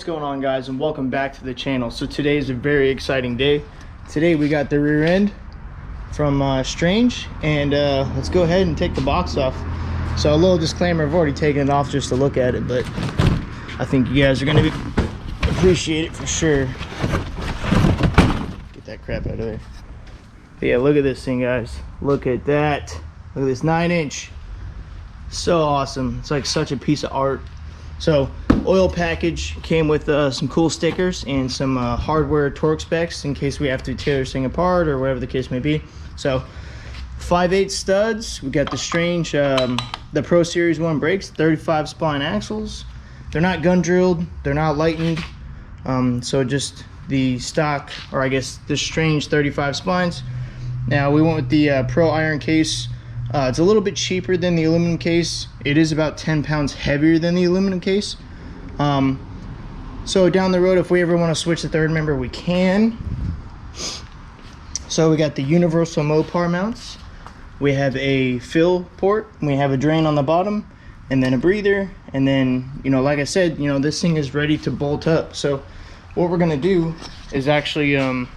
What's going on, guys, and welcome back to the channel. So today is a very exciting day. Today we got the rear end from Strange, and let's go ahead and take the box off. So a little disclaimer, I've already taken it off just to look at it, but I think you guys are going to appreciate it for sure. Get that crap out of there. But yeah, look at this thing, guys. Look at that. Look at this 9-inch. So awesome. It's like such a piece of art. So oil package came with some cool stickers and some hardware torque specs in case we have to tear this thing apart or whatever the case may be. So 5/8 studs. We got the Strange the Pro Series 1 brakes, 35 spline axles. They're not gun drilled, they're not lightened, so just the stock, or I guess the Strange 35 splines. Now we went with the Pro iron case. It's a little bit cheaper than the aluminum case. It is about 10 pounds heavier than the aluminum case. So down the road, if we ever want to switch the third member, we can. So we got the universal Mopar mounts. We have a fill port, and we have a drain on the bottom, and then a breather, and then, you know, like I said, you know, this thing is ready to bolt up. So what we're gonna do is actually, I'm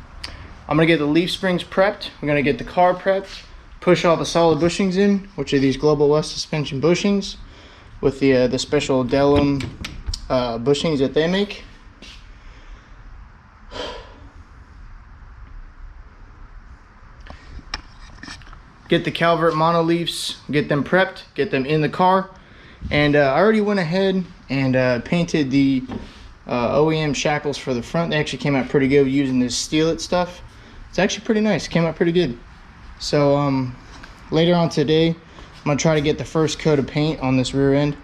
gonna get the leaf springs prepped. We're gonna get the car prepped, push all the solid bushings in, which are these Global West suspension bushings with the special Delum bushings that they make. Get the Calvert mono leafs, get them prepped, get them in the car, and I already went ahead and painted the OEM shackles for the front. They actually came out pretty good using this Steal-It stuff. It's actually pretty nice, came out pretty good. So later on today, I'm gonna try to get the first coat of paint on this rear end,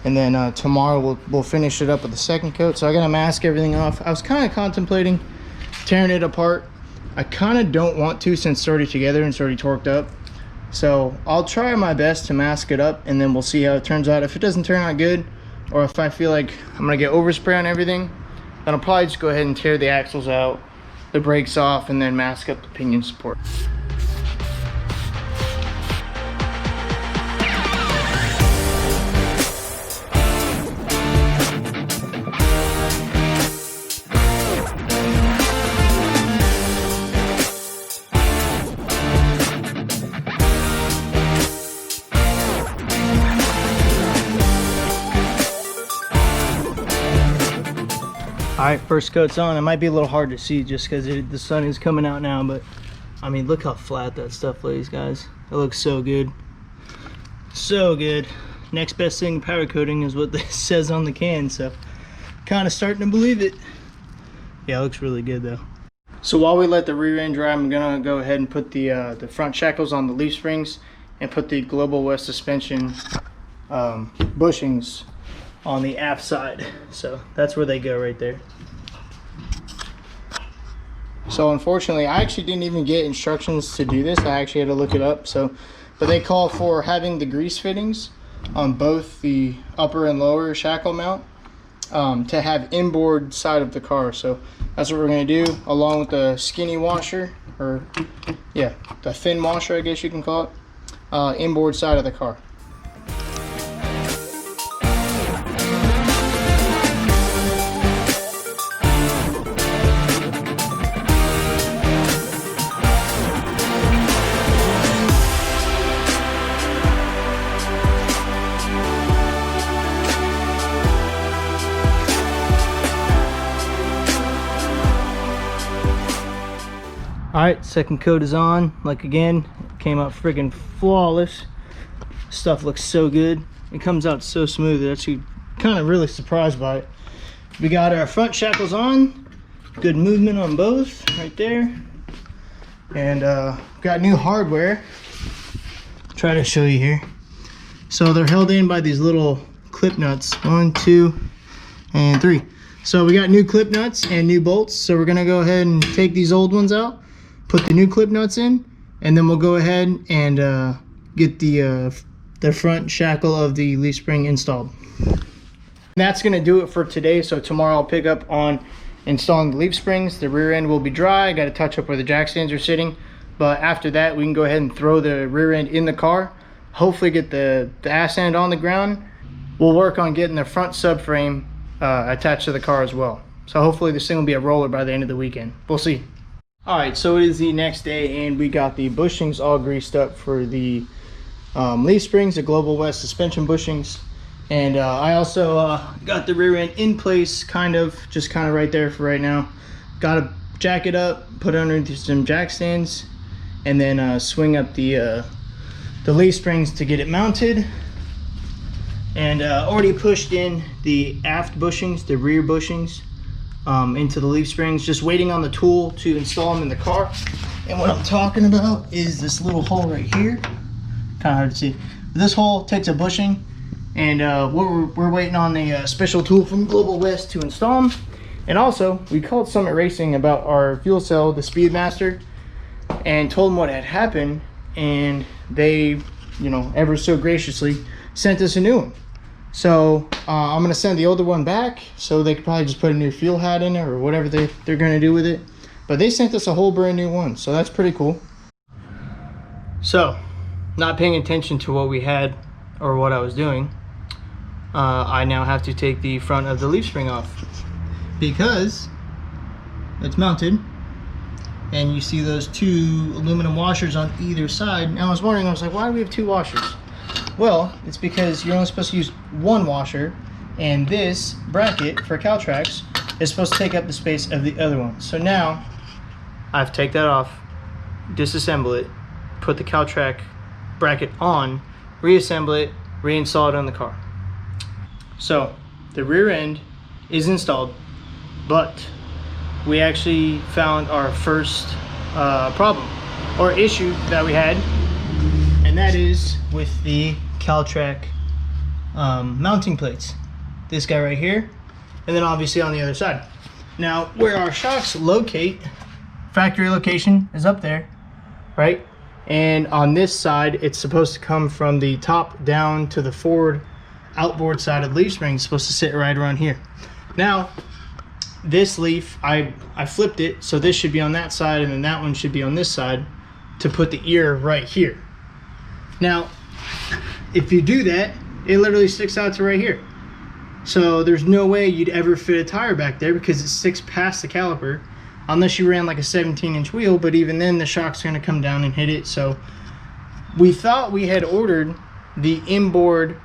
and then tomorrow we'll finish it up with the second coat. So I gotta mask everything off. I was kind of contemplating tearing it apart. I kind of don't want to, since it's already together and it's already torqued up. So I'll try my best to mask it up, and then we'll see how it turns out. If it doesn't turn out good, or if I feel like I'm gonna get overspray on everything, then I'll probably just go ahead and tear the axles out, the brakes off, and then mask up the pinion support. All right, first coat's on. It might be a little hard to see just because the sun is coming out now, but I mean, look how flat that stuff lays, guys. It looks so good. So good. Next best thing, powder coating, is what this says on the can, so kind of starting to believe it. Yeah, it looks really good though. So while we let the rear end dry, I'm gonna go ahead and put the front shackles on the leaf springs and put the Global West suspension bushings on the aft side. So that's where they go, right there. So unfortunately, I actually didn't even get instructions to do this. I actually had to look it up. But they call for having the grease fittings on both the upper and lower shackle mount to have inboard side of the car. So that's what we're gonna do, along with the skinny washer, or yeah, the thin washer, I guess you can call it, inboard side of the car. All right, second coat is on. Like again, it came out freaking flawless. Stuff looks so good. It comes out so smooth. It's actually kind of really surprised by it. We got our front shackles on. Good movement on both right there. And got new hardware. Try to show you here. So they're held in by these little clip nuts. 1, 2, and 3. So we got new clip nuts and new bolts. So we're gonna go ahead and take these old ones out, put the new clip nuts in, and then we'll go ahead and get the front shackle of the leaf spring installed. That's gonna do it for today. So tomorrow I'll pick up on installing the leaf springs. The rear end will be dry. I got to touch up where the jack stands are sitting, but after that we can go ahead and throw the rear end in the car, hopefully get the ass end on the ground. We'll work on getting the front subframe attached to the car as well. So hopefully this thing will be a roller by the end of the weekend. We'll see. All right, so it is the next day and we got the bushings all greased up for the leaf springs, the Global West suspension bushings. And I also got the rear end in place, just kind of right there for right now. Got to jack it up, put it underneath some jack stands, and then swing up the leaf springs to get it mounted. And already pushed in the aft bushings, the rear bushings, into the leaf springs, just waiting on the tool to install them in the car. And what I'm talking about is this little hole right here. Kind of hard to see. This hole takes a bushing, and we're waiting on the special tool from Global West to install them. And also, we called Summit Racing about our fuel cell, the Speedmaster, and told them what had happened, and they, you know, ever so graciously sent us a new one. So I'm gonna send the older one back, so they could probably just put a new fuel hat in it or whatever they're gonna do with it. But they sent us a whole brand new one, so that's pretty cool. So, not paying attention to what we had or what I was doing, I now have to take the front of the leaf spring off because it's mounted, and you see those two aluminum washers on either side. And I was wondering, I was like, why do we have two washers? Well, it's because you're only supposed to use one washer, and this bracket for Caltrax is supposed to take up the space of the other one. So now I've taken that off, disassemble it, put the Caltrax bracket on, reassemble it, reinstall it on the car. So the rear end is installed, but we actually found our first problem or issue that we had, and that is with the Caltrax mounting plates. This guy right here, and then obviously on the other side. Now where our shocks locate, factory location is up there, right? And on this side, it's supposed to come from the top down to the forward outboard side of the leaf spring. It's supposed to sit right around here. Now this leaf, I flipped it, so this should be on that side, and then that one should be on this side to put the ear right here. Now if you do that, it literally sticks out to right here. So there's no way you'd ever fit a tire back there because it sticks past the caliper, unless you ran like a 17-inch wheel, but even then the shock's gonna come down and hit it. So we thought we had ordered the inboard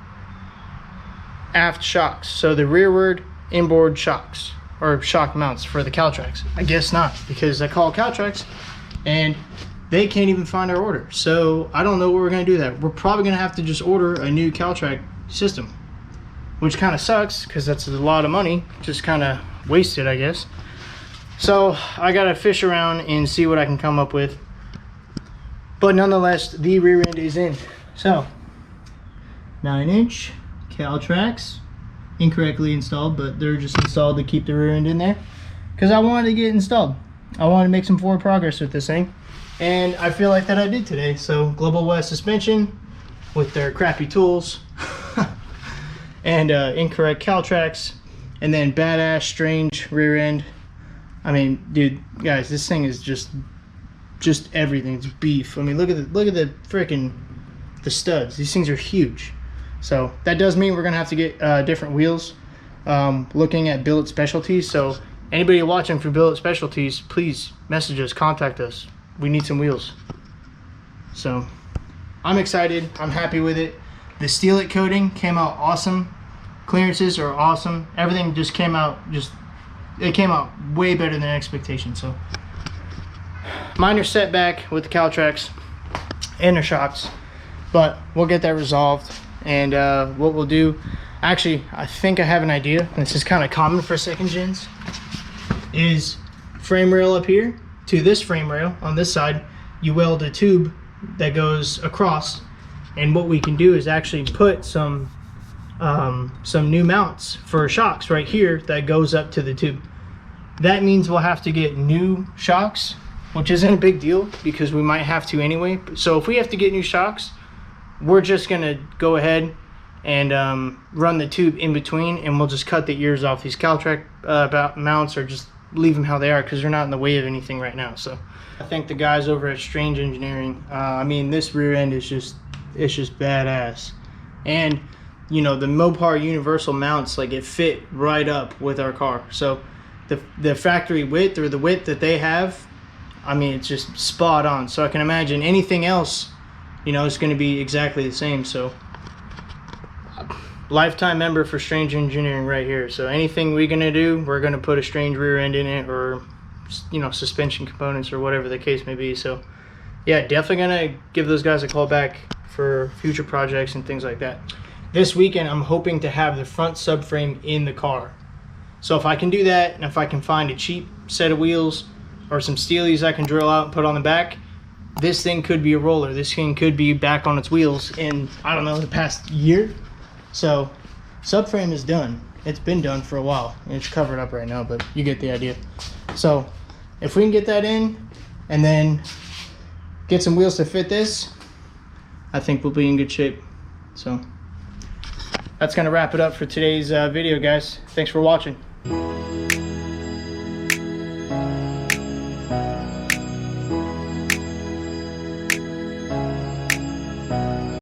aft shocks, so the rearward inboard shocks or shock mounts for the Caltrax. I guess not, because I called Caltrax and they can't even find our order. So I don't know what we're gonna do that. We're probably gonna have to just order a new Caltrax system, which kind of sucks because that's a lot of money, just kind of wasted, I guess. So I gotta fish around and see what I can come up with. But nonetheless, the rear end is in. So 9-inch Caltrax, incorrectly installed, but they're just installed to keep the rear end in there because I wanted to get it installed. I wanted to make some forward progress with this thing, and I feel like that I did today. So Global West suspension with their crappy tools and incorrect Caltrax, and then badass strange rear end. I mean, dude, guys, this thing is just everything. It's beef. I mean, look at the freaking the studs. These things are huge. So that does mean we're gonna have to get different wheels. Looking at Billet Specialties. So anybody watching for Billet Specialties, please message us, contact us. We need some wheels. So I'm excited. I'm happy with it. The Steelite coating came out awesome. Clearances are awesome. Everything just came out it came out way better than expectation. So minor setback with the Caltrax and the shocks, but we'll get that resolved. And what we'll do, actually, I think I have an idea. This is kind of common for second gens. Is frame rail up here to this frame rail on this side, you weld a tube that goes across, and what we can do is actually put some new mounts for shocks right here that goes up to the tube. That means we'll have to get new shocks, which isn't a big deal because we might have to anyway. So if we have to get new shocks, we're just gonna go ahead and run the tube in between, and we'll just cut the ears off these Caltrax mounts, or just leave them how they are because they're not in the way of anything right now. So I thank the guys over at Strange Engineering. I mean, this rear end is just badass. And you know, the Mopar universal mounts, like it fit right up with our car. So the factory width, or the width that they have, I mean, it's just spot on. So I can imagine anything else, you know, it's going to be exactly the same. So lifetime member for Strange Engineering right here. So anything we're going to do, we're going to put a Strange rear end in it, or, you know, suspension components or whatever the case may be. So yeah, definitely going to give those guys a call back for future projects and things like that. This weekend, I'm hoping to have the front subframe in the car. So if I can do that, and if I can find a cheap set of wheels or some steelies I can drill out and put on the back, this thing could be a roller. This thing could be back on its wheels in, I don't know, the past year. So subframe is done. It's been done for a while. It's covered up right now, but you get the idea. So if we can get that in and then get some wheels to fit this, I think we'll be in good shape. So that's gonna wrap it up for today's video, guys. Thanks for watching.